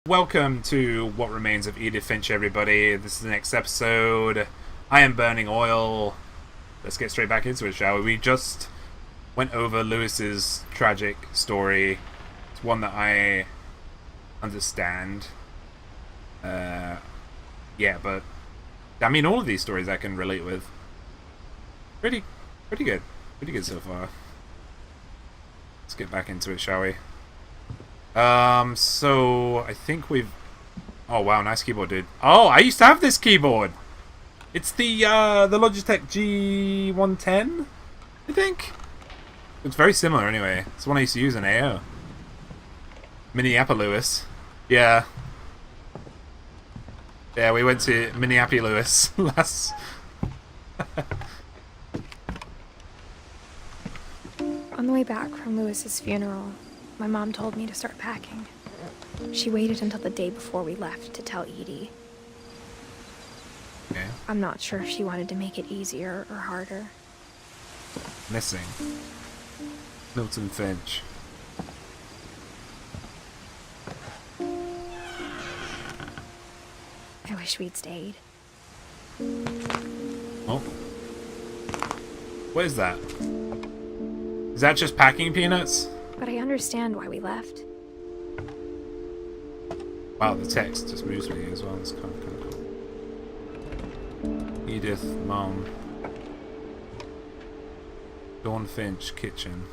Welcome to What Remains of Edith Finch, everybody. This is the next episode. I am burning oil. Let's get straight back into it, shall we? We just went over Lewis's tragic story. It's one that I understand. Yeah, but I mean, all of these stories I can relate with. Pretty good. Pretty good so far. Let's get back into it, shall we? So I think we've... Oh wow, nice keyboard, dude. Oh, I used to have this keyboard. It's the Logitech G110, I think. It's very similar anyway. It's the one I used to use in AO. Minneapolis. Yeah. Yeah, we went to Minneapolis last... On the way back from Lewis's funeral, my mom told me to start packing. She waited until the day before we left to tell Edie. Okay. I'm not sure if she wanted to make it easier or harder. Missing. Milton Finch. I wish we'd stayed. Oh. What is that? Is that just packing peanuts? But I understand why we left. Wow, the text just moves me as well. It's kind of cool. Edith, Mom. Dawn Finch, kitchen.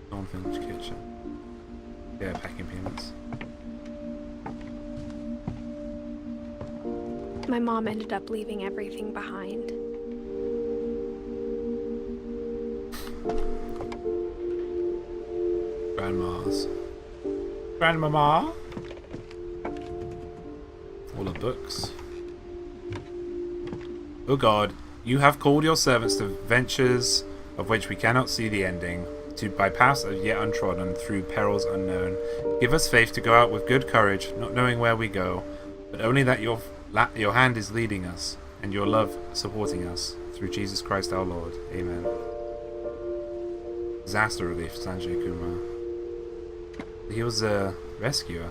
Dawn Finch, kitchen. Yeah, packing peanuts. My mom ended up leaving everything behind. Grandma's. Grandmama? All the books. O God, you have called your servants to ventures of which we cannot see the ending, to bypass as yet untrodden through perils unknown. Give us faith to go out with good courage, not knowing where we go, but only that your hand is leading us, and your love supporting us, through Jesus Christ our Lord. Amen. Disaster relief, Sanjay Kumar. He was a rescuer.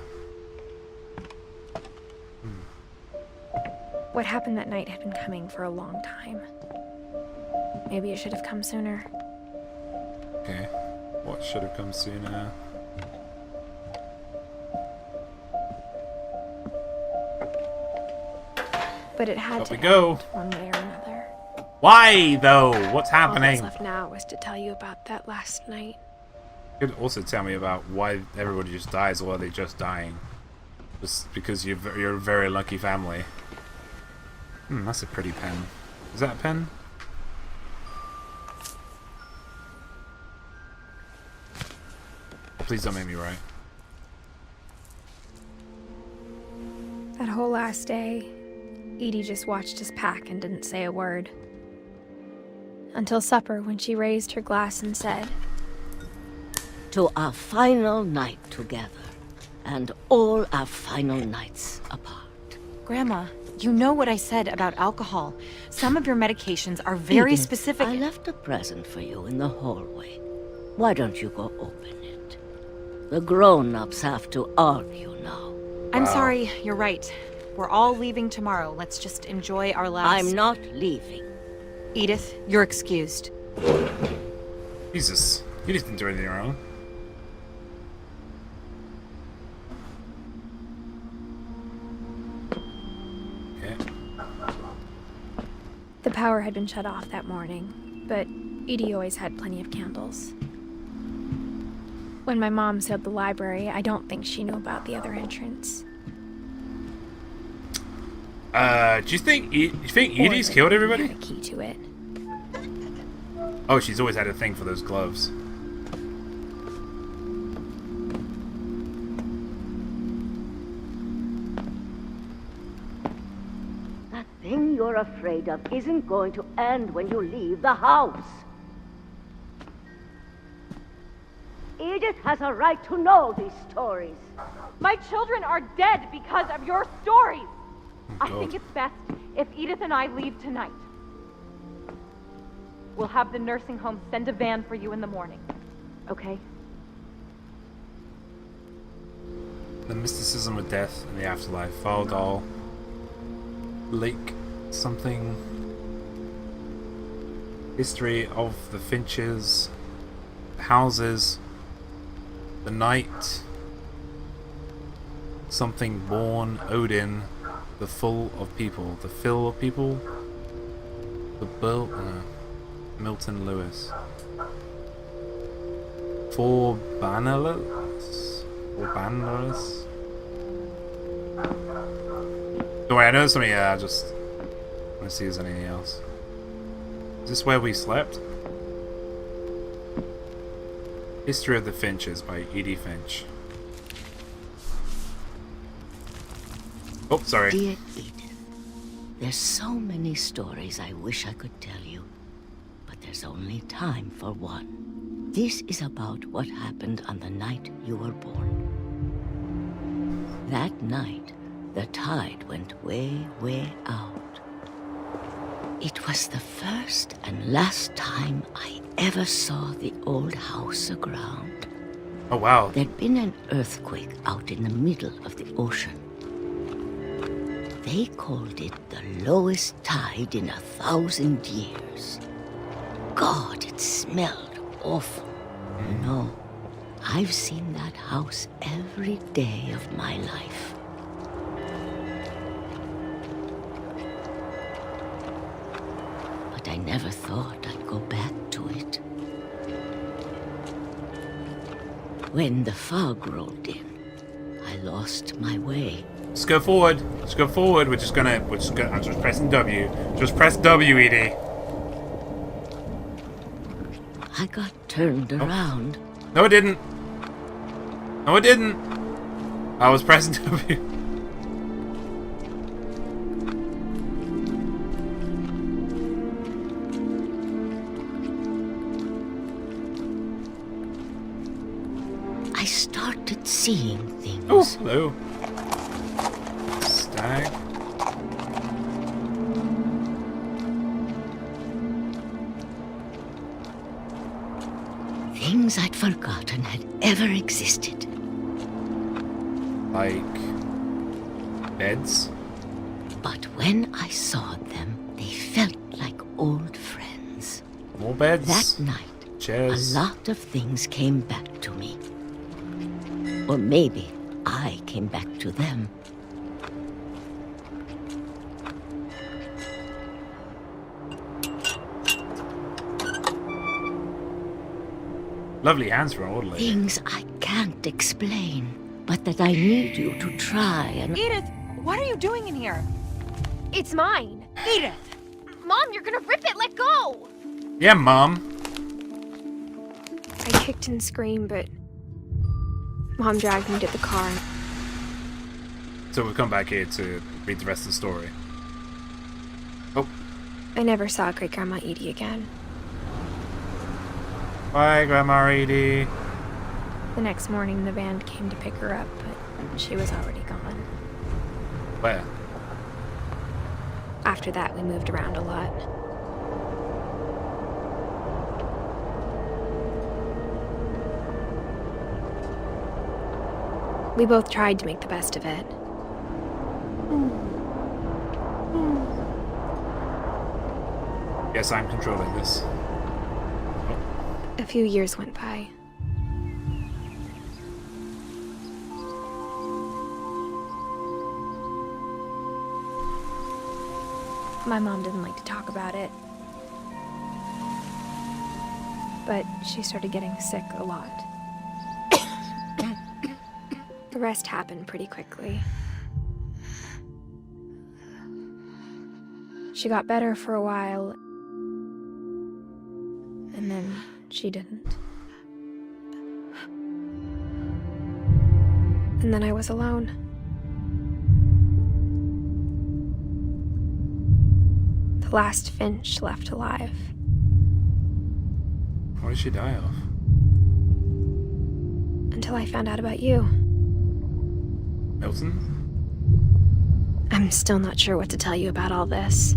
What happened that night had been coming for a long time. Maybe it should have come sooner. Okay. What should have come sooner? But it had Up to we go. end one way or another. Why, though? What's All happening? that's left now was to tell you about that last night. You could also tell me about why everybody just dies, or are they just dying? Just because you're a very lucky family. That's a pretty pen. Is that a pen? Please don't make me write. That whole last day, Edie just watched us pack and didn't say a word. Until supper, when she raised her glass and said, "To our final night together, and all our final nights apart." Grandma, you know what I said about alcohol. Some of your medications are very Edith, specific. I left a present for you in the hallway. Why don't you go open it? The grown-ups have to argue now. I'm Wow. sorry, you're right. We're all leaving tomorrow. Let's just enjoy our last... I'm not leaving. Edith, you're excused. Jesus. You didn't do anything wrong. Okay. the power had been shut off that morning, but Edie always had plenty of candles. When my mom sealed the library, I don't think she knew about the other entrance. Do you think Edie's Or killed that everybody? we had a key to it. Oh, she's always had a thing for those gloves. That thing you're afraid of isn't going to end when you leave the house. Edith has a right to know these stories. My children are dead because of your stories. I God. think it's best if Edith and I leave tonight. We'll have the nursing home send a van for you in the morning. Okay? The mysticism of death and the afterlife. File doll. Lake something. History of the Finches. Houses. The night. Something born. Odin. The full of people. The fill of people. The Milton Lewis. For Bannerless? Or Bannerless? Don't worry, I know something. Yeah, I just want to see if there's anything else. Is this where we slept? History of the Finches by Edith Finch. Oh, sorry. Dear Edith, there's so many stories I wish I could tell you, but there's only time for one. This is about what happened on the night you were born. That night, the tide went way, way out. It was the first and last time I ever saw the old house aground. Oh, wow. There'd been an earthquake out in the middle of the ocean. They called it the lowest tide in 1,000 years. God, it smelled awful. You know, I've seen that house every day of my life. But I never thought I'd go back to it. When the fog rolled in, I lost my way. Let's go forward. Let's go forward. I'm just pressing W. Just press W, Edie. I got turned around. No, it didn't. No, it didn't. I was pressing W. I started seeing things. Oh, hello. Stag. Things I'd forgotten had ever existed. Like beds? But when I saw them, they felt like old friends. More beds? That night, Chairs? a lot of things came back to me. Or maybe I came back to them. Lovely hands for an old lady. Things I can't explain, but that I need you to try and... Edith, what are you doing in here? It's mine. Edith! Mom, you're gonna rip it. Let go. Yeah, Mom. I kicked and screamed, but Mom dragged me to the car. So we've come back here to read the rest of the story. Oh, I never saw Great Grandma Edie again. bye, Grandma Edie. The next morning, the band came to pick her up, but she was already gone. Where? After that, we moved around a lot. We both tried to make the best of it. Yes, I'm controlling this. A few years went by. My mom didn't like to talk about it. But she started getting sick a lot. The rest happened pretty quickly. She got better for a while, and then she didn't. And then I was alone. The last Finch left alive. What did she die of? Until I found out about you. Milton? I'm still not sure what to tell you about all this.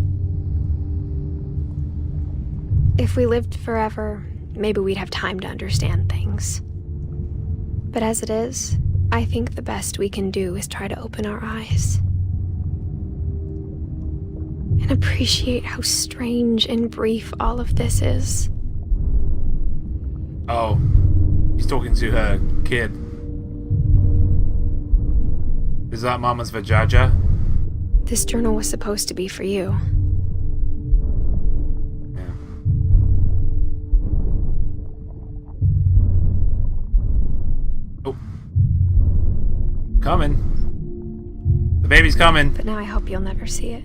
If we lived forever, maybe we'd have time to understand things. But as it is, I think the best we can do is try to open our eyes. And appreciate how strange and brief all of this is. Oh, he's talking to her kid. Is that Mama's Vajaja? This journal was supposed to be for you. Yeah. Oh. Coming. The baby's coming. But now I hope you'll never see it.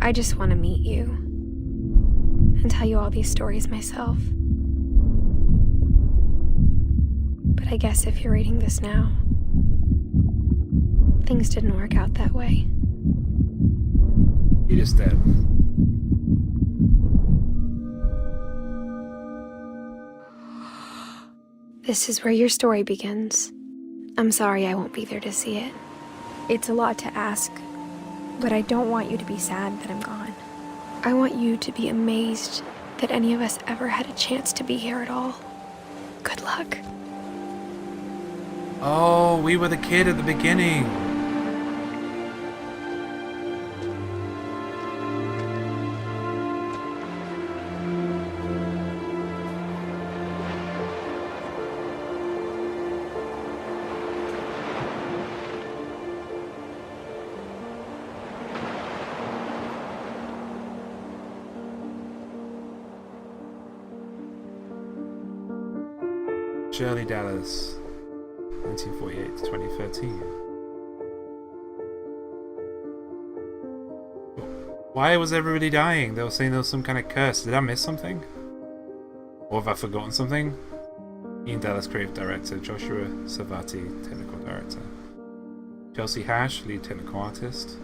I just want to meet you. And tell you all these stories myself. But I guess if you're reading this now, things didn't work out that way. He just dead. This is where your story begins. I'm sorry I won't be there to see it. It's a lot to ask, but I don't want you to be sad that I'm gone. I want you to be amazed that any of us ever had a chance to be here at all. Good luck. Oh, we were the kid at the beginning. Shirley Dallas, 1948 to 2013. Why was everybody dying? They were saying there was some kind of curse. Did I miss something? Or have I forgotten something? Ian Dallas, creative director. Joshua Savati, technical director. Chelsea Hash, lead technical artist.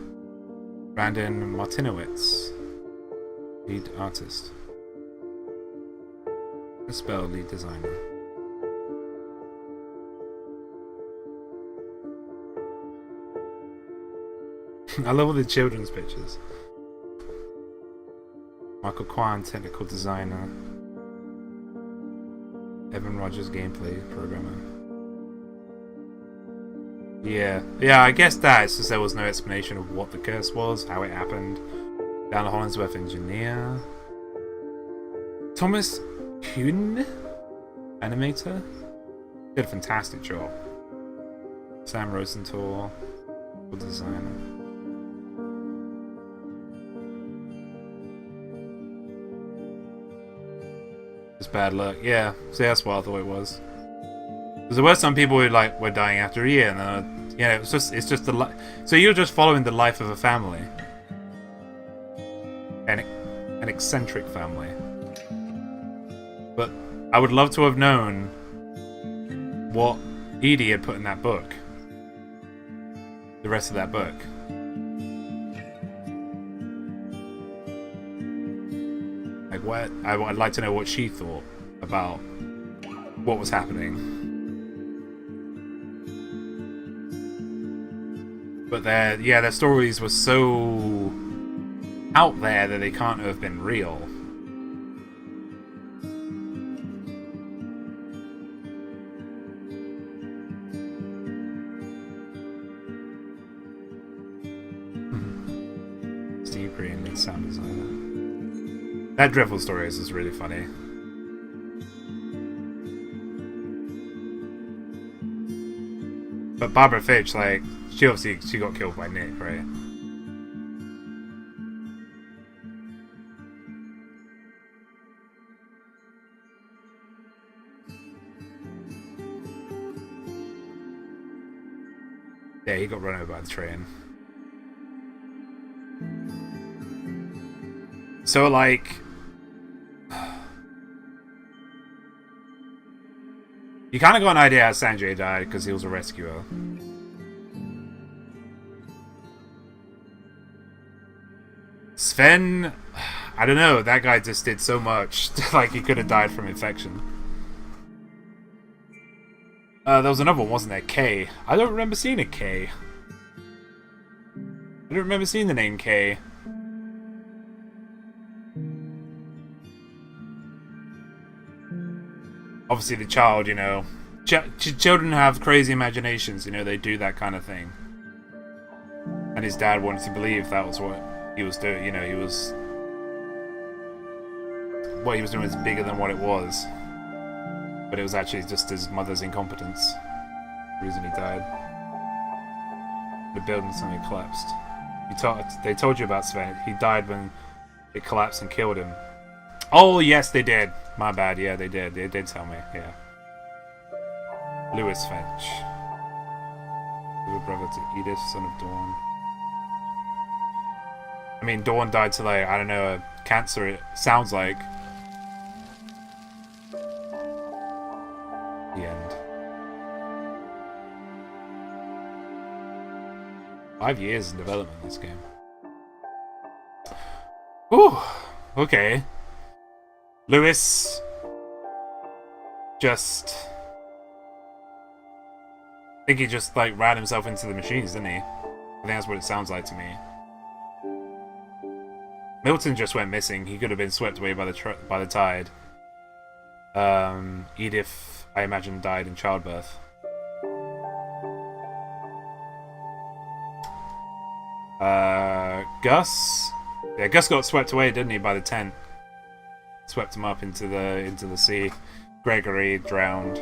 Brandon Martinowitz, lead artist. Spell, lead designer. I love all the children's pictures. Michael Kwan, technical designer. Evan Rogers, gameplay programmer. Yeah, I guess that. It's just there was no explanation of what the curse was, how it happened. Dan Hollingsworth, engineer. Thomas Kuhn, animator. Did a fantastic job. Sam Rosenthal, designer. It's bad luck. Yeah, see, that's what I thought it was. Because there were some people who were dying after a year, and then it's just the so you're just following the life of a family, an eccentric family. But I would love to have known what Edie had put in that book. The rest of that book. What I'd like to know what she thought about what was happening. But their stories were so out there that they can't have been real. Steve Green, lead sound designer. That Dreadful Stories is really funny. But Barbara Finch, she got killed by Nick, right? Yeah, he got run over by the train. So, you kind of got an idea how Sanjay died because he was a rescuer. Sven, I don't know, that guy just did so much. He could have died from infection. There was another one, wasn't there? K. I don't remember seeing a K. I don't remember seeing the name K. Obviously the child, children have crazy imaginations, you know, they do that kind of thing. And his dad wanted to believe that was what he was doing, you know, what he was doing was bigger than what it was. But it was actually just his mother's incompetence. The reason he died. The building suddenly collapsed. They told you about Sven. He died when it collapsed and killed him. Oh, yes, they did. My bad, yeah, they did. They did tell me, yeah. Lewis Finch. Little brother to Edith, son of Dawn. I mean, Dawn died to, like, I don't know, a cancer, it sounds like. The end. 5 years in development, this game. Ooh, okay. Lewis just... I think he just, like, ran himself into the machines, didn't he? I think that's what it sounds like to me. Milton just went missing. He could have been swept away by the tide. Edith, I imagine, died in childbirth. Gus? Yeah, Gus got swept away, didn't he, by the tent? Swept him up into the sea. Gregory drowned.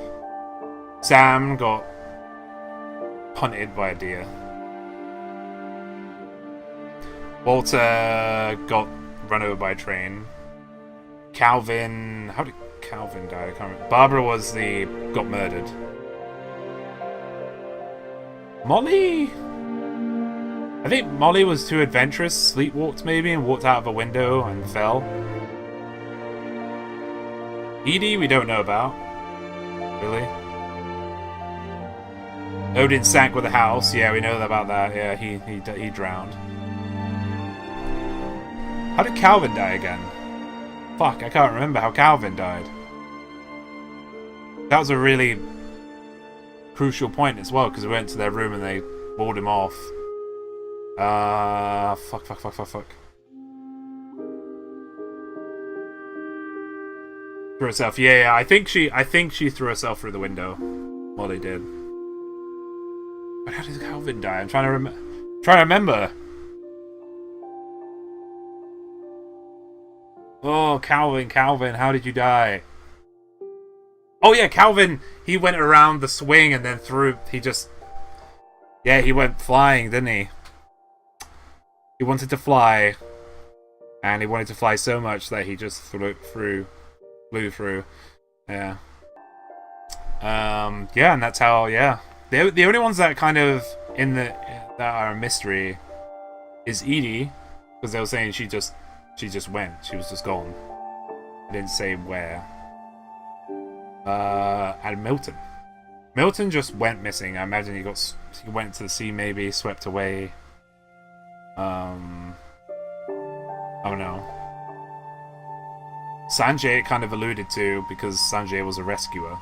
Sam got punted by a deer. Walter got run over by a train. Calvin... How did Calvin die? I can't remember. Barbara got murdered. Molly? I think Molly was too adventurous, sleepwalked maybe, and walked out of a window and fell. Edie, we don't know about. Really? Odin sank with a house. Yeah, we know about that. Yeah, he drowned. How did Calvin die again? Fuck, I can't remember how Calvin died. That was a really crucial point as well, because we went to their room and they walled him off. Fuck. Threw herself. Yeah. I think she threw herself through the window. Molly did. But how did Calvin die? I'm trying to remember. Oh, Calvin, how did you die? Oh yeah, Calvin. He went around the swing and then threw. Yeah, he went flying, didn't he? He wanted to fly, and he wanted to fly so much that he just flew through. Yeah. Yeah, and that's how. Yeah, the only ones that kind of that are a mystery is Edie, because they were saying she just went. She was just gone. I didn't say where. And Milton. Milton just went missing. I imagine he went to the sea, maybe swept away. Oh no. Sanjay kind of alluded to, because Sanjay was a rescuer.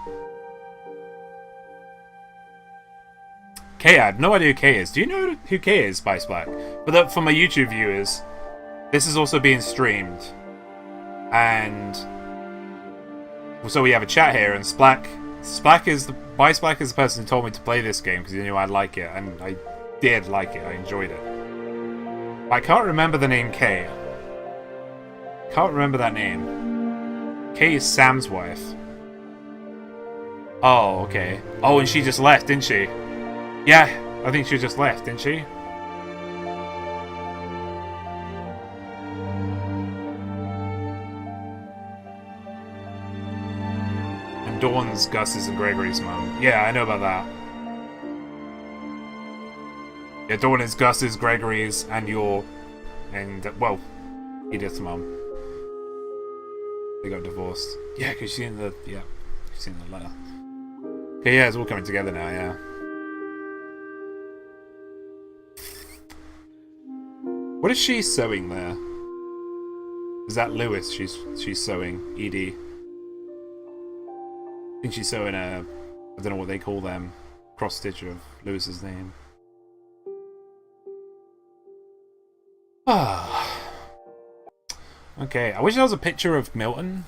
Kay, I have no idea who Kay is. Do you know who Kay is, Spice Black? But for my YouTube viewers, this is also being streamed. And so we have a chat here, and Splack is the person who told me to play this game because he knew I'd like it, and I did like it. I enjoyed it. I can't remember the name Kay. Can't remember that name. Kay is Sam's wife. Oh, okay. Oh, and she just left, didn't she? Yeah, I think she just left, didn't she? And Dawn's Gus's and Gregory's mum. Yeah, I know about that. Yeah, Dawn is Gus's, Gregory's, and well, Edith's mum. They got divorced. Yeah, because she's seen the letter. Okay, yeah, it's all coming together now, yeah. What is she sewing there? Is that Lewis she's sewing? Edie. I think she's sewing I don't know what they call them, cross stitch of Lewis's name. Ah. Okay, I wish there was a picture of Milton.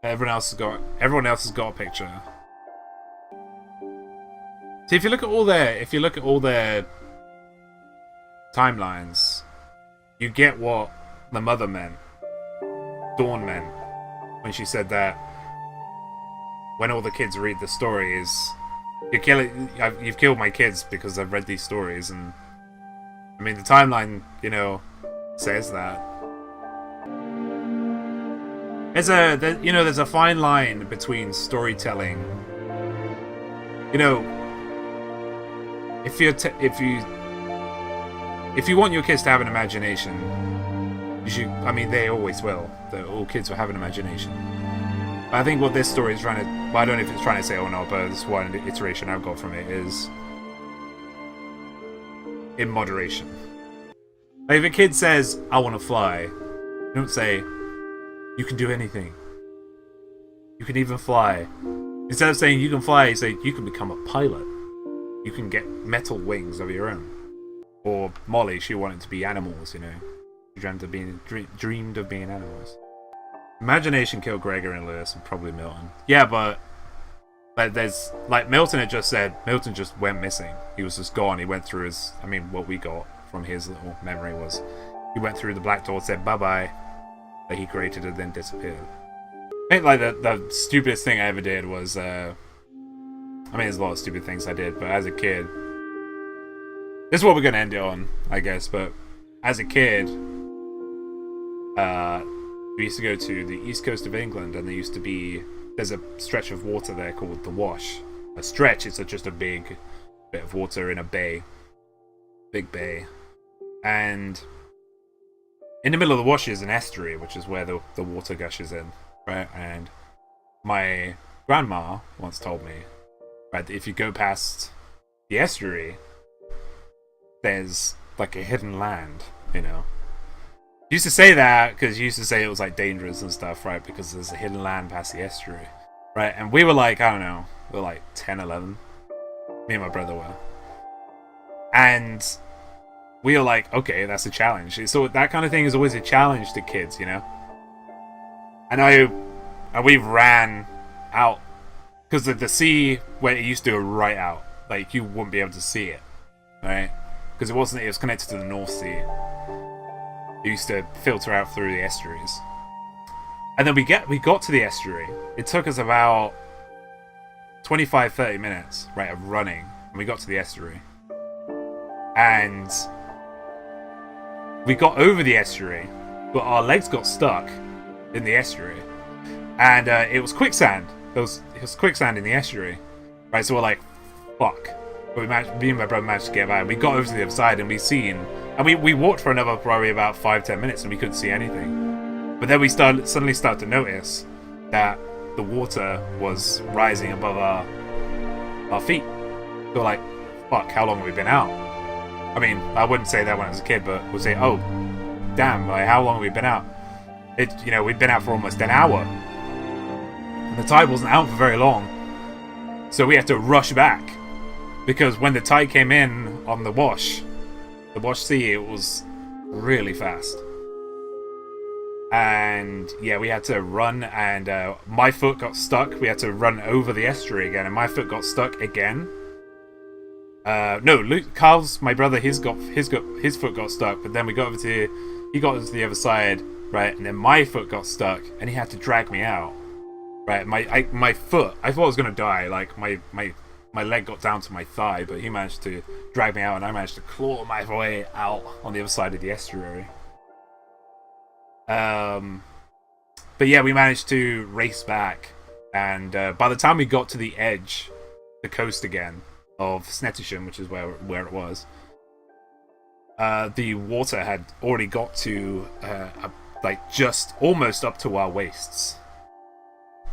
Everyone else has got a picture. See, if you look at all their timelines, you get what the mother meant, Dawn meant, when she said that when all the kids read the stories, you've killed my kids because I've read these stories. And I mean, the timeline, says that. There's a fine line between storytelling. If you want your kids to have an imagination, I mean, they always will. All kids will have an imagination. But I think what this story is trying to... Well, I don't know if it's trying to say or not, but this is one iteration I've got from it is... in moderation. Like, if a kid says, I want to fly, don't say, you can do anything. You can even fly. Instead of saying you can fly, you say you can become a pilot. You can get metal wings of your own. Or Molly, she wanted to be animals, She dreamed of being animals. Imagination killed Gregor and Lewis, and probably Milton. Yeah, but there's Milton had just said. Milton just went missing. He was just gone. He went through his. I mean, what we got from his little memory was he went through the black door, said bye bye, that he created, and then disappeared. I think the stupidest thing I ever did was. I mean, there's a lot of stupid things I did, but as a kid, this is what we're gonna end it on, I guess. But as a kid, we used to go to the east coast of England, and there's a stretch of water there called the Wash. A stretch is just a big bit of water in a bay, big bay, and in the middle of the Wash is an estuary, which is where the water gushes in, right? And my grandma once told me, right, that if you go past the estuary, there's like a hidden land, Used to say that because you used to say it was like dangerous and stuff, right? Because there's a hidden land past the estuary, right? And we were like, I don't know, we were like 10, 11. Me and my brother were. And we were like, okay, that's a challenge. So that kind of thing is always a challenge to kids, And we ran out because the sea where it used to go right out, like you wouldn't be able to see it, right? Because it was connected to the North Sea. It used to filter out through the estuaries. And then we got to the estuary. It took us about 25-30 minutes, right, of running. And we got to the estuary. And we got over the estuary, but our legs got stuck in the estuary. And it was quicksand. It was quicksand in the estuary. Right, so we're like, fuck. But me and my brother managed to get back. We got over to the other side and we walked for another probably about 5-10 minutes and we couldn't see anything. But then we suddenly started to notice that the water was rising above our feet. So we're like, fuck, how long have we been out? I mean, I wouldn't say that when I was a kid, but we'd say, oh, damn, like, how long have we been out? We'd been out for almost an hour. And the tide wasn't out for very long. So we had to rush back. Because when the tide came in on the Wash Sea, it was really fast. And yeah, we had to run, and my foot got stuck. We had to run over the estuary again, and my foot got stuck again. No, Carl's, my brother, his foot got stuck, but then he got over to the other side, right? And then my foot got stuck, and he had to drag me out. Right, my foot, I thought I was gonna die. Like my leg got down to my thigh, but he managed to drag me out, and I managed to claw my way out on the other side of the estuary. But yeah, we managed to race back, and by the time we got to the edge, the coast again of Snettisham, which is where it was, the water had already got to like just almost up to our waists.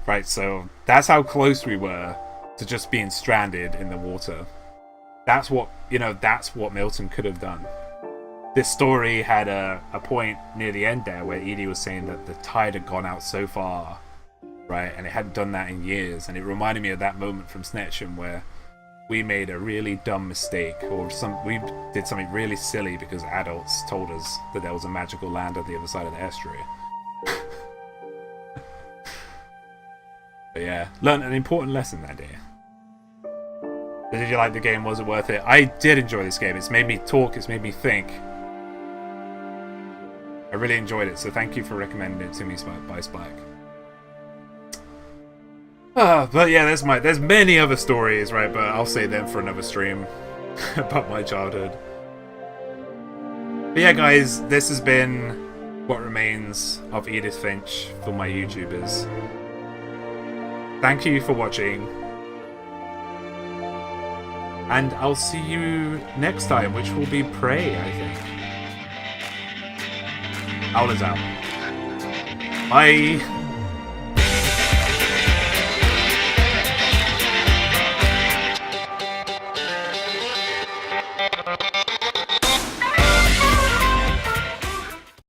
Right, so that's how close we were to just being stranded in the water. That's what Milton could have done. This story had a point near the end there where Edie was saying that the tide had gone out so far, right, and it hadn't done that in years, and it reminded me of that moment from Snetcham where we made a really dumb mistake, or we did something really silly because adults told us that there was a magical land on the other side of the estuary. But yeah, learned an important lesson that day. Did you like the game? Was it worth it? I did enjoy this game. It's made me talk. It's made me think. I really enjoyed it. So thank you for recommending it to me, by Spike. But yeah, there's many other stories, right? But I'll save them for another stream about my childhood. But yeah, guys, this has been What Remains of Edith Finch for my YouTubers. Thank you for watching. And I'll see you next time, which will be Prey, I think. Owl is out. Bye!